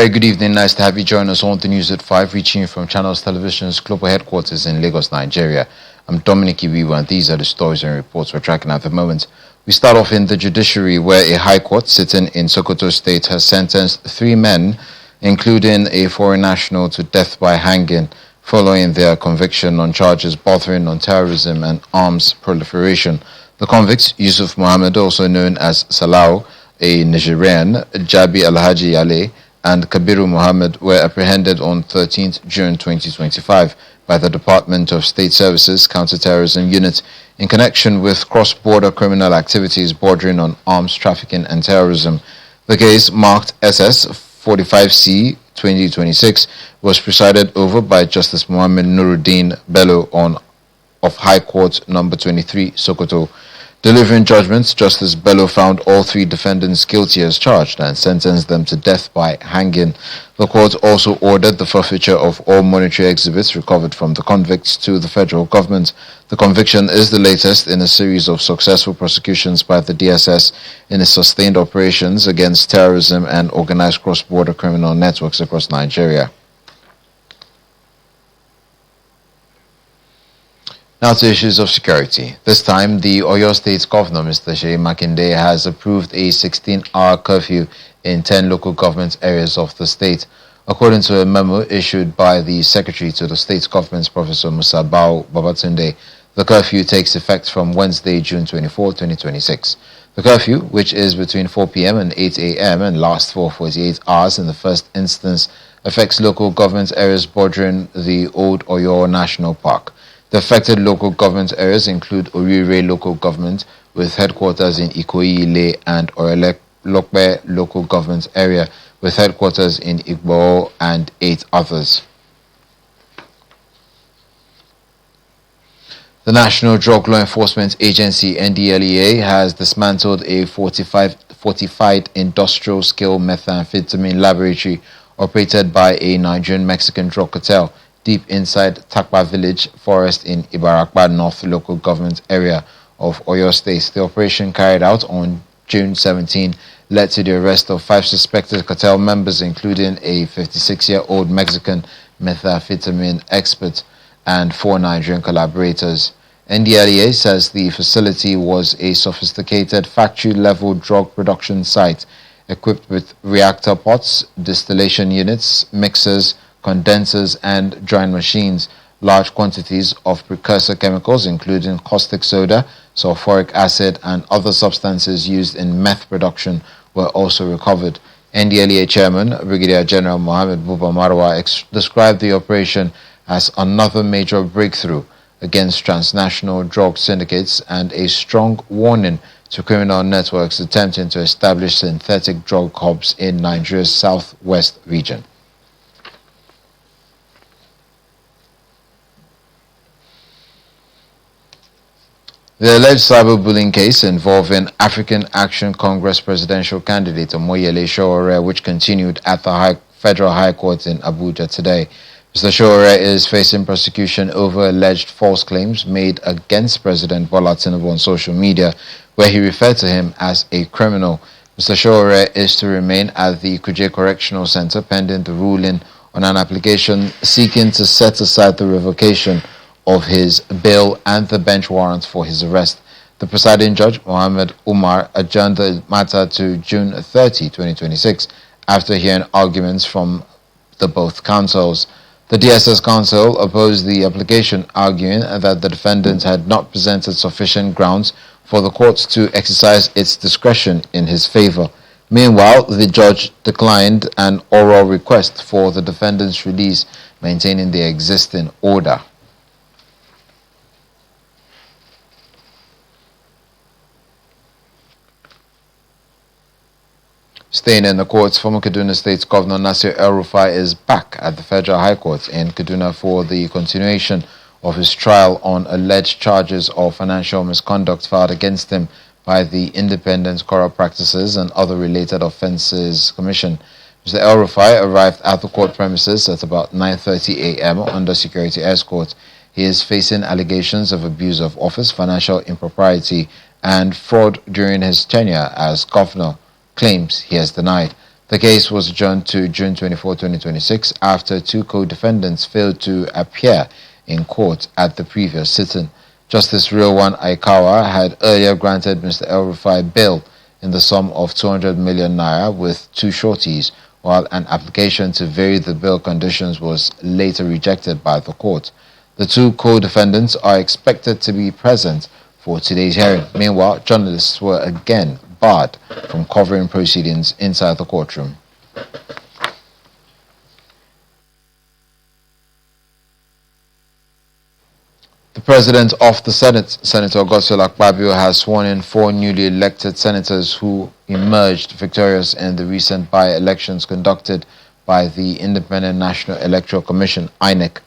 very good evening. Nice to have you join us on the news at 5, reaching you from Channels Television's global headquarters in Lagos, Nigeria. I'm Dominic Iwiwa, and these are the stories and reports we're tracking at the moment. We start off in the judiciary, where a high court sitting in Sokoto State has sentenced 3 men, including a foreign national, to death by hanging following their conviction on charges bordering on terrorism and arms proliferation. The convicts, Yusuf Mohammed, also known as Salau, a Nigerian, Jabi Alhaji Yale, and Kabiru Mohammed, were apprehended on 13th June 2025 by the Department of State Services Counterterrorism Unit in connection with cross-border criminal activities bordering on arms trafficking and terrorism. The case, marked SS 45C 2026, was presided over by Justice Mohammed Nuruddin Bello of High Court Number 23, Sokoto. Delivering judgments, Justice Bello found all 3 defendants guilty as charged and sentenced them to death by hanging. The court also ordered the forfeiture of all monetary exhibits recovered from the convicts to the federal government. The conviction is the latest in a series of successful prosecutions by the DSS in its sustained operations against terrorism and organized cross-border criminal networks across Nigeria. Now to issues of security. This time, the Oyo State Governor, Mr. Seyi Makinde, has approved a 16-hour curfew in 10 local government areas of the state. According to a memo issued by the Secretary to the State Government, Professor Musa Bao Babatunde, the curfew takes effect from Wednesday, June 24, 2026. The curfew, which is between 4 p.m. and 8 a.m. and lasts for 48 hours in the first instance, affects local government areas bordering the Old Oyo National Park. The affected local government areas include Orire local government with headquarters in Ikoyi-Ile and Orelokpe local government area with headquarters in Igbo and 8 others. The National Drug Law Enforcement Agency (NDLEA) has dismantled a fortified industrial-scale methamphetamine laboratory operated by a Nigerian-Mexican drug cartel deep inside Takpa Village Forest in Ibarakpa North local government area of Oyo State. The operation, carried out on June 17, led to the arrest of 5 suspected cartel members, including a 56-year-old Mexican methamphetamine expert and 4 Nigerian collaborators. NDLEA says the facility was a sophisticated factory-level drug production site equipped with reactor pots, distillation units, mixers, condensers and drying machines. Large quantities of precursor chemicals, including caustic soda, sulfuric acid, and other substances used in meth production, were also recovered. NDLEA Chairman Brigadier General Mohammed Buba Marwa described the operation as another major breakthrough against transnational drug syndicates and a strong warning to criminal networks attempting to establish synthetic drug hubs in Nigeria's southwest region. The alleged cyberbullying case involving African Action Congress presidential candidate Omoyele Sowore, which continued at the Federal High Court in Abuja today. Mr. Sowore is facing prosecution over alleged false claims made against President Bola Tinubu on social media, where he referred to him as a criminal. Mr. Sowore is to remain at the Kuje Correctional Center pending the ruling on an application seeking to set aside the revocation of his bail and the bench warrant for his arrest. The presiding judge, Mohammed Umar, adjourned the matter to June 30, 2026, after hearing arguments from the both counsels. The DSS counsel opposed the application, arguing that the defendant had not presented sufficient grounds for the court to exercise its discretion in his favor. Meanwhile, the judge declined an oral request for the defendant's release, maintaining the existing order. Staying in the courts, former Kaduna State Governor Nasir El-Rufai is back at the Federal High Court in Kaduna for the continuation of his trial on alleged charges of financial misconduct filed against him by the Independent Corrupt Practices and Other Related Offences Commission. Mr. El-Rufai arrived at the court premises at about 9:30 a.m. under security escort. He is facing allegations of abuse of office, financial impropriety, and fraud during his tenure as governor, claims he has denied. The case was adjourned to June 24, 2026 after two co-defendants failed to appear in court at the previous sitting. Justice Rilwan Aikawa had earlier granted Mr. El-Rufai bail in the sum of 200 million naira with two shorties, while an application to vary the bail conditions was later rejected by the court. The two co-defendants are expected to be present for today's hearing. Meanwhile, journalists were again barred from covering proceedings inside the courtroom. The President of the Senate, Senator Godswill Akpabio, has sworn in four newly elected senators who emerged victorious in the recent by-elections conducted by the Independent National Electoral Commission, INEC.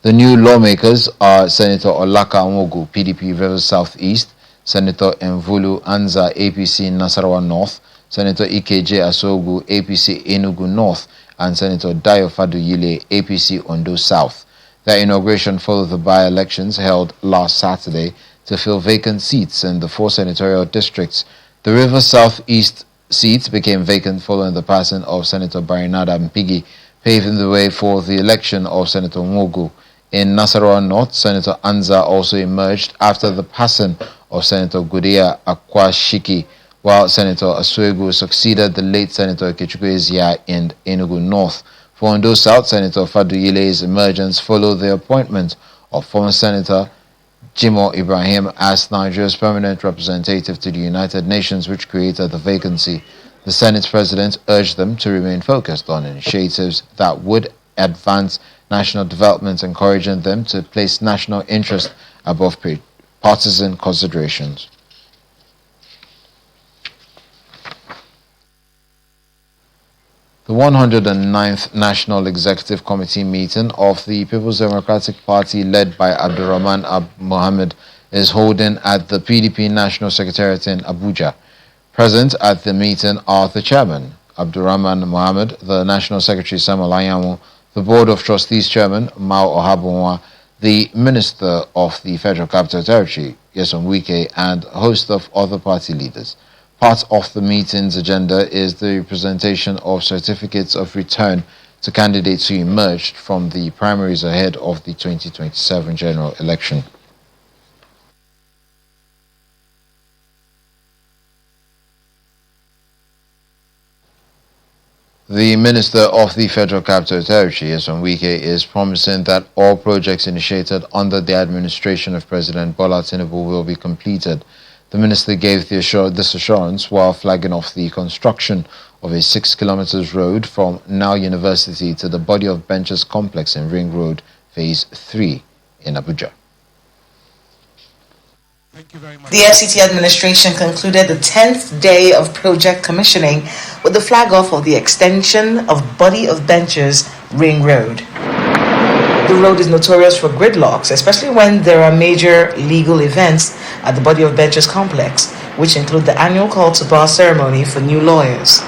The new lawmakers are Senator Olaka Nwogu, PDP Rivers South East, Senator Mvulu Anza, APC Nasarawa North, Senator Ikeje Asogu, APC Enugu North, and Senator Dayo Faduyile, APC Ondo South. Their inauguration followed the by-elections held last Saturday to fill vacant seats in the four senatorial districts. The Rivers South East seat became vacant following the passing of Senator Barinada Mpigi, paving the way for the election of Senator Nwogu. In Nasarawa North, Senator Anza also emerged after the passing of Senator Gudia Akwashiki, while Senator Asuegu succeeded the late Senator Ikechukwu Ezia in Enugu North. For Ondo South, Senator Faduyile's emergence followed the appointment of former Senator Jimo Ibrahim as Nigeria's permanent representative to the United Nations, which created the vacancy. The Senate President urged them to remain focused on initiatives that would advance national development, encouraging them to place national interest above partisan considerations. The 109th National Executive Committee meeting of the People's Democratic Party led by Abdurrahman Mohammed is holding at the PDP National Secretariat in Abuja. Present at the meeting are the Chairman, Abdurrahman Mohammed, the National Secretary, Samuel Anyanwu, the Board of Trustees Chairman, Mao Ohabunwa, the Minister of the Federal Capital Territory, Nyesom Wike, and a host of other party leaders. Part of the meeting's agenda is the presentation of certificates of return to candidates who emerged from the primaries ahead of the 2027 general election. The Minister of the Federal Capital Territory, Nyesom Wike, is promising that all projects initiated under the administration of President Bola Tinubu will be completed. The minister gave this assurance while flagging off the construction of a 6 kilometers road from Now University to the Body of Benches complex in Ring Road, Phase 3 in Abuja. Thank you very much. The FCT administration concluded the 10th day of project commissioning with the flag off of the extension of Body of Benches Ring Road. The road is notorious for gridlocks, especially when there are major legal events at the Body of Benches complex, which include the annual call to bar ceremony for new lawyers.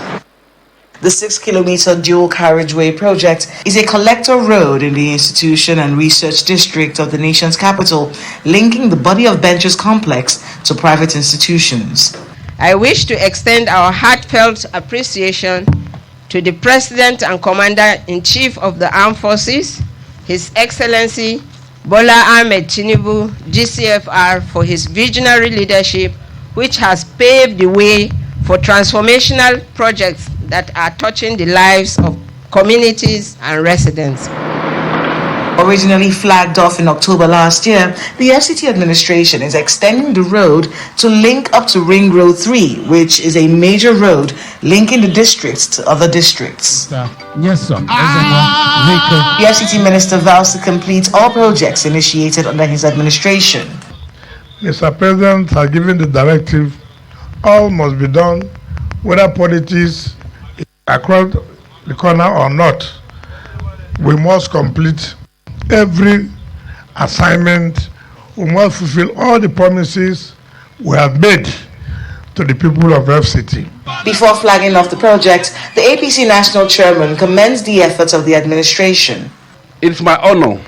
The 6-kilometer dual carriageway project is a collector road in the institution and research district of the nation's capital, linking the Body of Benches complex to private institutions. I wish to extend our heartfelt appreciation to the President and Commander-in-Chief of the Armed Forces, His Excellency Bola Ahmed Tinubu, GCFR, for his visionary leadership, which has paved the way for transformational projects that are touching the lives of communities and residents. Originally flagged off in October last year, the FCT administration is extending the road to link up to Ring Road 3, which is a major road linking the districts to other districts. Yes, sir. The FCT minister vows to complete all projects initiated under his administration. Mr. President has given the directive, all must be done, whether politics is across the corner or not. We must complete every assignment. We must fulfill all the promises we have made to the people of FCT. Before flagging off the project, the APC National Chairman commends the efforts of the administration. It's my honor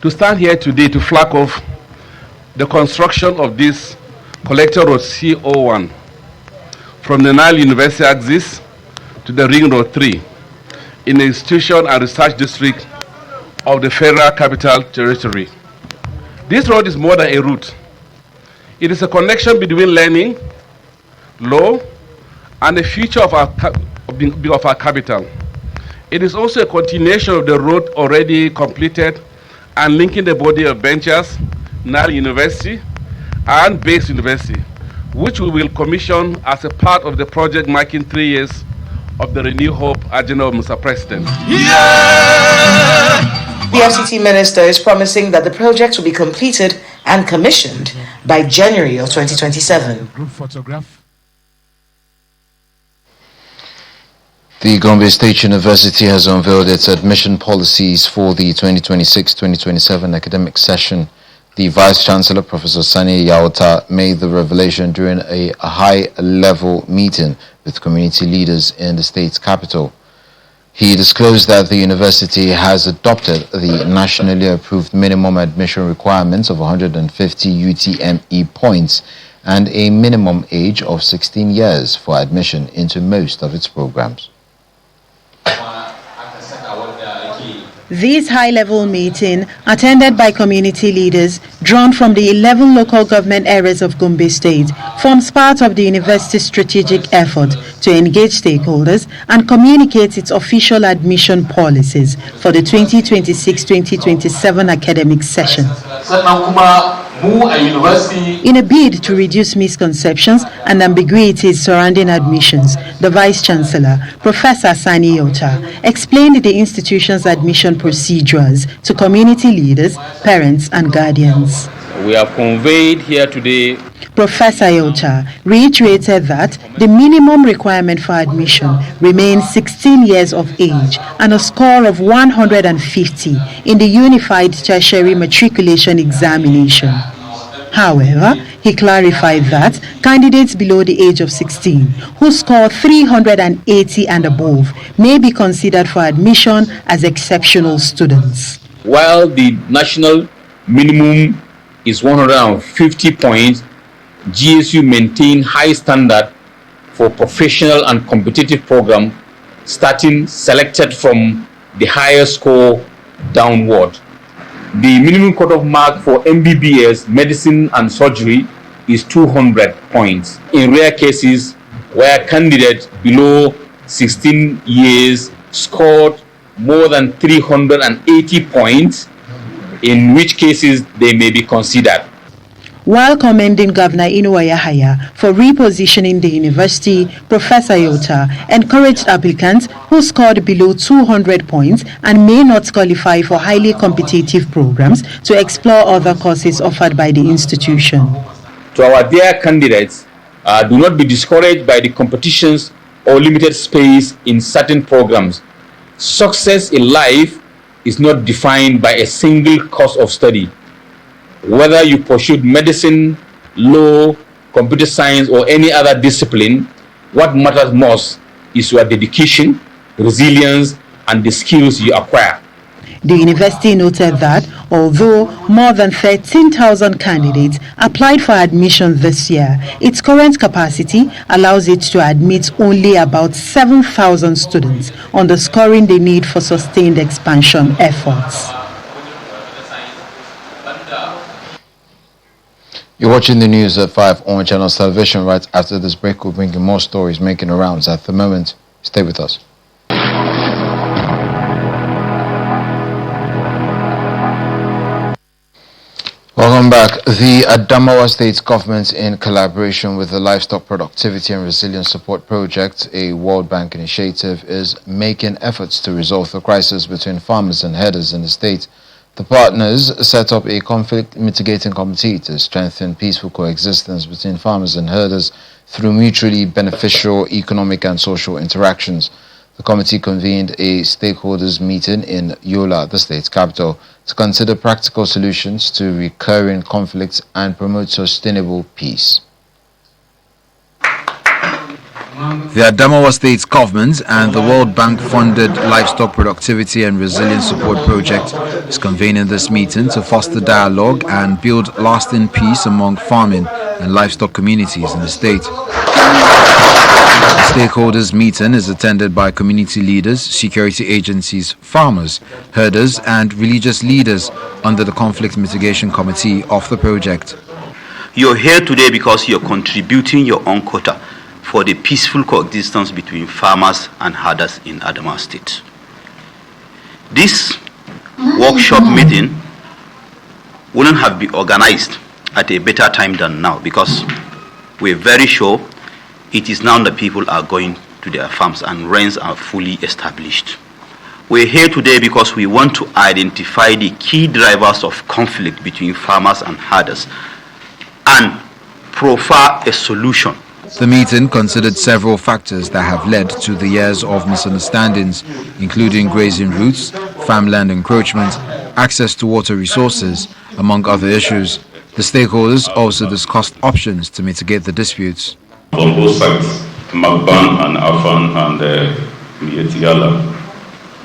to stand here today to flag off the construction of this Collector Road CO1 from the Nile University axis to the Ring Road 3 in the institution and research district of the Federal Capital Territory. This road is more than a route. It is a connection between learning, law, and the future of our capital. It is also a continuation of the road already completed and linking the body of benches, Nile University and Base University, which we will commission as a part of the project marking 3 years of the Renew Hope agenda of Mr. President. The FCT minister is promising that the project will be completed and commissioned by January of 2027. Group photograph. The Gombe State University has unveiled its admission policies for the 2026-2027 academic session. The Vice-Chancellor, Professor Sani Yaota, made the revelation during a high-level meeting with community leaders in the state's capital. He disclosed that the university has adopted the nationally approved minimum admission requirements of 150 UTME points and a minimum age of 16 years for admission into most of its programs. This high-level meeting, attended by community leaders drawn from the 11 local government areas of Gombe State, forms part of the university's strategic effort to engage stakeholders and communicate its official admission policies for the 2026-2027 academic session. In a bid to reduce misconceptions and ambiguities surrounding admissions, the Vice-Chancellor, Professor Sani Yaota, explained the institution's admission procedures to community leaders, parents and guardians. We have conveyed here today. Professor Yaota reiterated that the minimum requirement for admission remains 16 years of age and a score of 150 in the Unified Tertiary Matriculation Examination. However, he clarified that candidates below the age of 16 who score 380 and above may be considered for admission as exceptional students. While the national minimum is 150 points, GSU maintain high standard for professional and competitive program, starting selected from the higher score downward. The minimum cutoff mark for MBBS, medicine and surgery is 200 points. In rare cases where candidates below 16 years scored more than 380 points, in which cases they may be considered. While commending Governor Inuwa Yahaya for repositioning the university, Professor Yaota encouraged applicants who scored below 200 points and may not qualify for highly competitive programs to explore other courses offered by the institution. To our dear candidates, do not be discouraged by the competitions or limited space in certain programs. Success in life is not defined by a single course of study. Whether you pursued medicine, law, computer science, or any other discipline, what matters most is your dedication, resilience, and the skills you acquire. The university noted that although more than 13,000 candidates applied for admission this year, its current capacity allows it to admit only about 7,000 students, underscoring the need for sustained expansion efforts. You're watching the news at 5 on Channels Television. Right after this break, we'll bring you more stories making the rounds at the moment. Stay with us. Welcome back. The Adamawa State Government, in collaboration with the Livestock Productivity and Resilience Support Project, a World Bank initiative, is making efforts to resolve the crisis between farmers and herders in the state. The partners set up a conflict mitigating committee to strengthen peaceful coexistence between farmers and herders through mutually beneficial economic and social interactions. The committee convened a stakeholders meeting in Yola, the state's capital, to consider practical solutions to recurring conflicts and promote sustainable peace. The Adamawa State Government and the World Bank-funded Livestock Productivity and Resilience Support Project is convening this meeting to foster dialogue and build lasting peace among farming and livestock communities in the state. The Stakeholders meeting is attended by community leaders, security agencies, farmers, herders and religious leaders under the Conflict Mitigation Committee of the project. You're here today because you're contributing your own quota for the peaceful coexistence between farmers and herders in Adamawa State. This workshop meeting wouldn't have been organized at a better time than now, because we're very sure it is now that people are going to their farms and rents are fully established. We're here today because we want to identify the key drivers of conflict between farmers and herders and profile a solution. The meeting considered several factors that have led to the years of misunderstandings, including grazing routes, farmland encroachment, access to water resources, among other issues. The stakeholders also discussed options to mitigate the disputes. On both sides, Magban and Afan and Mietiala,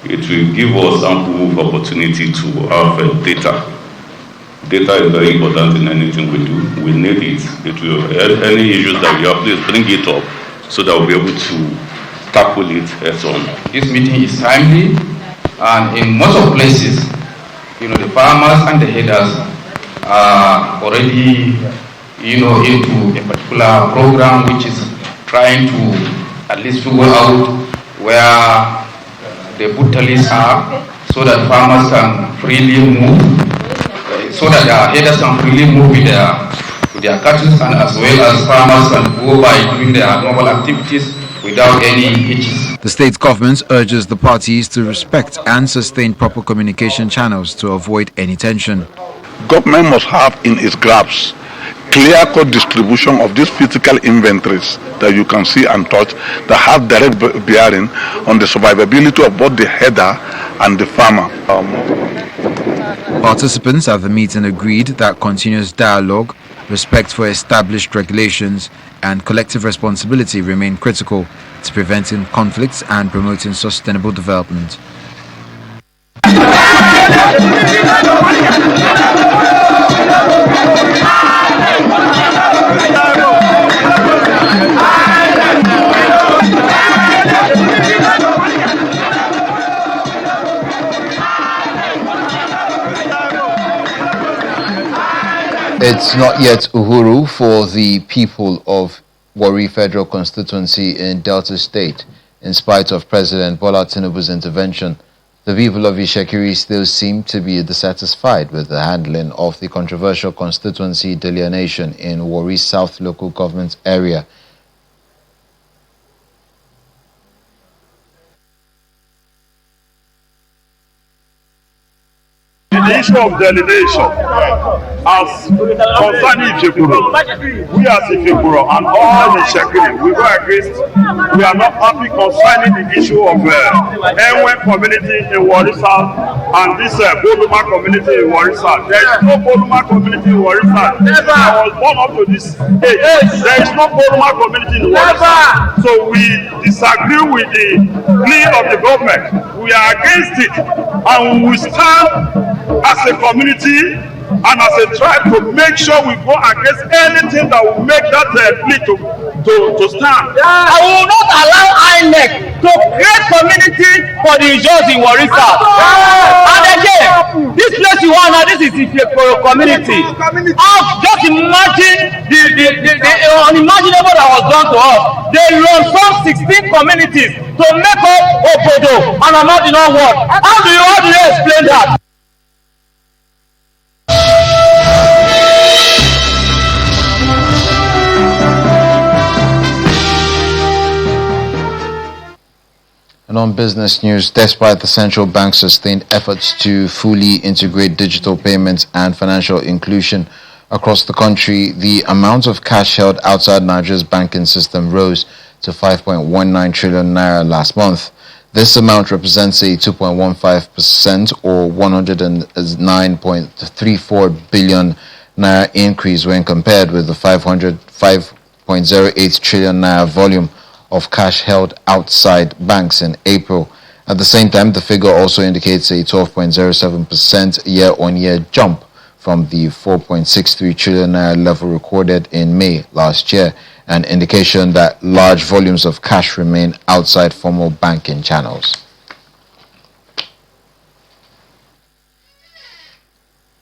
it will give us ample opportunity to have data. Data is very important in anything we do. We need it. It will, any issues that we have, please bring it up so that we'll be able to tackle it head on. This meeting is timely, and in most of places, the farmers and the herders are already, into a particular program which is trying to at least figure out where the brutalities are, so that farmers can freely move, so that the herders can freely move with their cattle, and as well as farmers can go by doing their normal activities without any hitches. The state government urges the parties to respect and sustain proper communication channels to avoid any tension. Government must have in its grasp clear-cut distribution of these physical inventories that you can see and touch that have direct bearing on the survivability of both the herder and the farmer. Participants at the meeting agreed that continuous dialogue, respect for established regulations and collective responsibility remain critical to preventing conflicts and promoting sustainable development. It's not yet Uhuru for the people of Warri Federal Constituency in Delta State. In spite of President Bola Tinubu's intervention, the people of Ishekiri still seem to be dissatisfied with the handling of the controversial constituency delineation in Warri South local government area. The issue of delineation as concerning Ifekuro, we as Ifekuro and all the Ishekiri, we go against, we are not happy concerning the issue of Enwen community in Warri South and this Boluma community in Warri South. There is no Boluma community in Warri South. I was born up to this age. There is no Boluma community in Warri South. So we disagree with the plea of the government. We are against it, and we stand as a community and as a tribe to make sure we go against anything that will make that plea to stand. I will not allow INEC to create community for the Ijaws in Warri South. And again, this place you want now, this is Ifekuro community. Just imagine the unimaginable that was done to us. They run some 16 communities to make up Obodo and I'm not in all what. How do you explain that? And on business news, despite the central bank's sustained efforts to fully integrate digital payments and financial inclusion across the country, the amount of cash held outside Nigeria's banking system rose to 5.19 trillion naira last month. This amount represents a 2.15% or 109.34 billion naira increase when compared with the 5.08 trillion naira volume of cash held outside banks in April. At the same time, the figure also indicates a 12.07% year-on-year jump from the 4.63 trillion naira level recorded in May last year, an indication that large volumes of cash remain outside formal banking channels.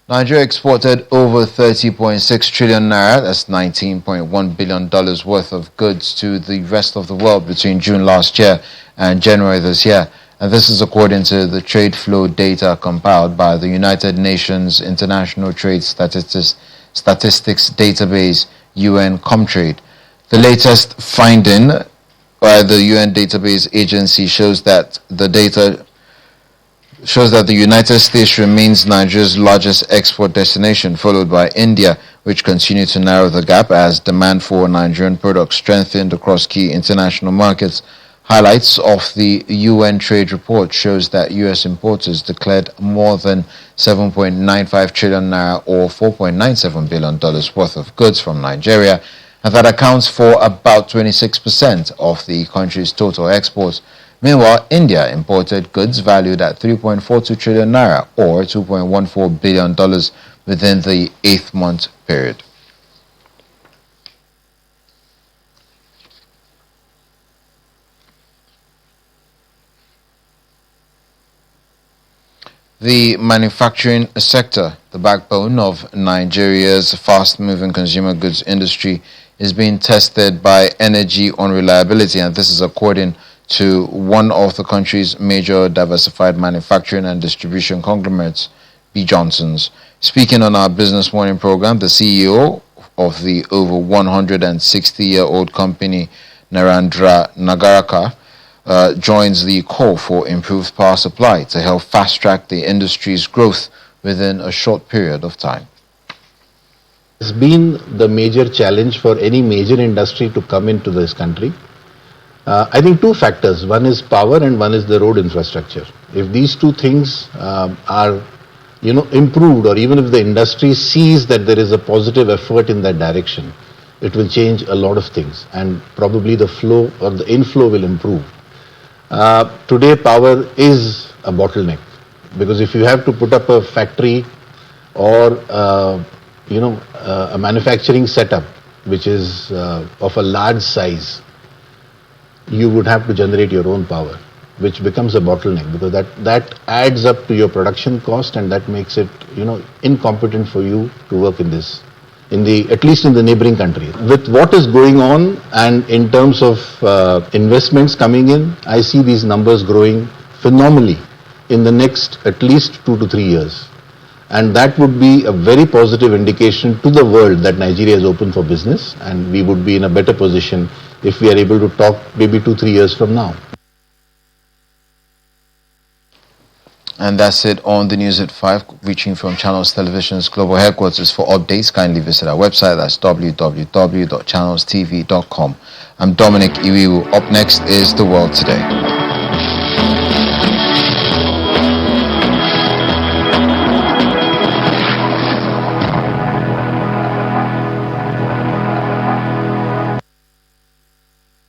Nigeria exported over 30.6 trillion naira, that's $19.1 billion worth of goods to the rest of the world between June last year and January this year. And this is according to the trade flow data compiled by the United Nations International Trade Statistics Database, UN Comtrade. The latest finding by the UN database agency shows that the United States remains Nigeria's largest export destination, followed by India, which continued to narrow the gap as demand for Nigerian products strengthened across key international markets. Highlights of the UN trade report shows that U.S. importers declared more than 7.95 trillion naira or $4.97 billion worth of goods from Nigeria, and that accounts for about 26% of the country's total exports. Meanwhile, India imported goods valued at 3.42 trillion naira or $2.14 billion within the 8-month period. The manufacturing sector, the backbone of Nigeria's fast-moving consumer goods industry, is being tested by energy unreliability, and this is according to one of the country's major diversified manufacturing and distribution conglomerates, B. Johnson's. Speaking on our Business Morning program, the CEO of the over 160-year-old company, Narendra Nagarkar, joins the call for improved power supply to help fast-track the industry's growth within a short period of time. It's been the major challenge for any major industry to come into this country. I think two factors. One is power and one is the road infrastructure. If these two things are improved, or even if the industry sees that there is a positive effort in that direction, it will change a lot of things, and probably the flow or the inflow will improve. Today power is a bottleneck, because if you have to put up a factory or a manufacturing setup which is of a large size, you would have to generate your own power, which becomes a bottleneck, because that adds up to your production cost, and that makes it incompetent for you to work in this, at least in the neighboring countries. With what is going on and in terms of investments coming in, I see these numbers growing phenomenally in the next at least 2 to 3 years. And that would be a very positive indication to the world that Nigeria is open for business, and we would be in a better position if we are able to talk maybe 2-3 years from now. And that's it on the news at 5, reaching from Channels Television's global headquarters. For updates, kindly visit our website. That's www.channelstv.com. I'm Dominic Iwiwu. Up next is The World Today.